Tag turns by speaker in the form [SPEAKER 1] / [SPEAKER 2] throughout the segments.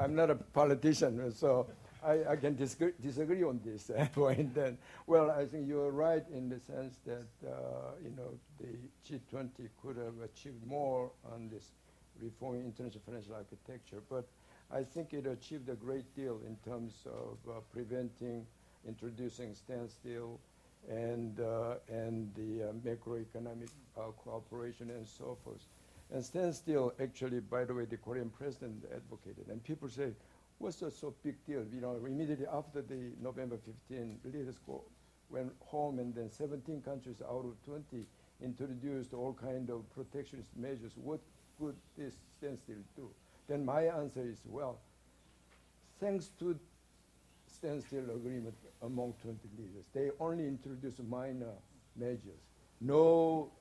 [SPEAKER 1] I'm not a politician, so I can disagree on this point. Then, well, I think you're right in the sense that the G20 could have achieved more on this reforming international financial architecture, but I think it achieved a great deal in terms of preventing, introducing standstill, and the macroeconomic cooperation and so forth. And standstill, actually, by the way, the Korean president advocated, and people say, what's so big deal? Immediately after the November 15, leaders went home, and then 17 countries out of 20 introduced all kind of protectionist measures. What could this standstill do? Then my answer is, well, thanks to standstill agreement among 20 leaders, they only introduced minor measures. No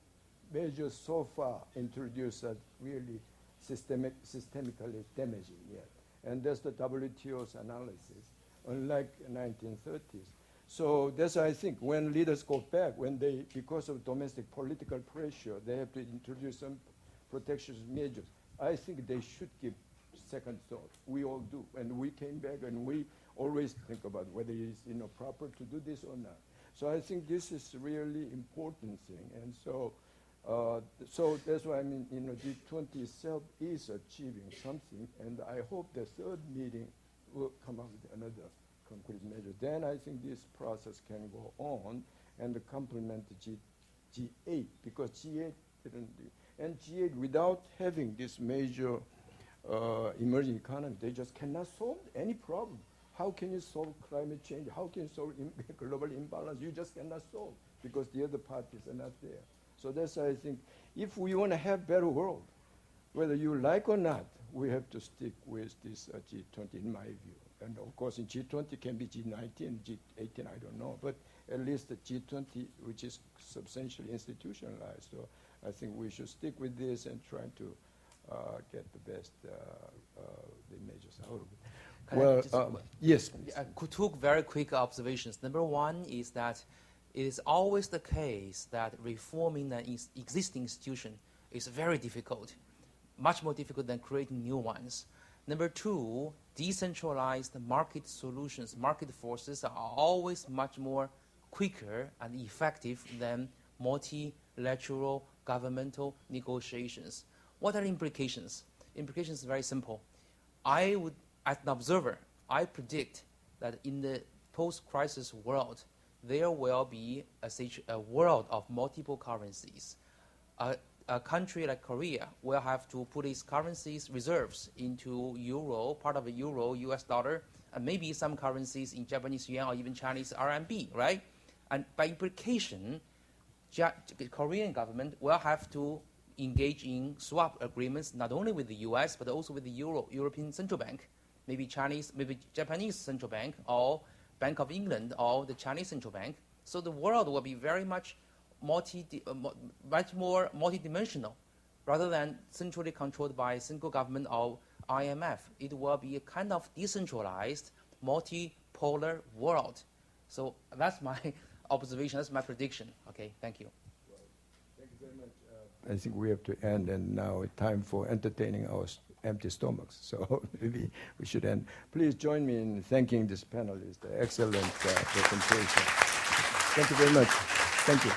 [SPEAKER 1] measures so far introduced that really systemically damaging yet. And that's the WTO's analysis, unlike 1930s. So that's why I think when leaders go back, when they, because of domestic political pressure, they have to introduce some protectionist measures, I think they should give second thought. We all do. And we came back and we always think about whether it's proper to do this or not. So I think this is really important thing. And so so that's why I mean, G20 itself is achieving something, and I hope the third meeting will come up with another concrete measure. Then I think this process can go on and complement the G8, because G8 didn't do. And G8, without having this major emerging economy, they just cannot solve any problem. How can you solve climate change? How can you solve global imbalance? You just cannot solve, because the other parties are not there. So that's why I think if we want to have better world, whether you like or not, we have to stick with this G20 in my view. And of course in G20 can be G19, G18, I don't know, but at least the G20, which is substantially institutionalized. So I think we should stick with this and try to get the best the measures out of it. Yes.
[SPEAKER 2] Two very quick observations. Number one is that it is always the case that reforming an existing institution is very difficult, much more difficult than creating new ones. Number two, decentralized market solutions, market forces are always much more quicker and effective than multilateral governmental negotiations. What are the implications? Implications are very simple. As an observer, I predict that in the post-crisis world, there will be a world of multiple currencies. A country like Korea will have to put its currencies reserves into euro, part of the euro, US dollar, and maybe some currencies in Japanese yuan or even Chinese RMB, right? And by implication, the Korean government will have to engage in swap agreements not only with the US but also with the European Central Bank, maybe Japanese Central Bank, or Bank of England or the Chinese Central Bank. So the world will be very much much more multidimensional, rather than centrally controlled by a single government or IMF. It will be a kind of decentralized, multipolar world. So that's my observation, that's my prediction. Okay, thank you.
[SPEAKER 1] Well, thank you very much. I think we have to end, and now it's time for entertaining our empty stomachs. So maybe we should end. Please join me in thanking this panelist. Excellent presentation. Thank you very much. Thank you.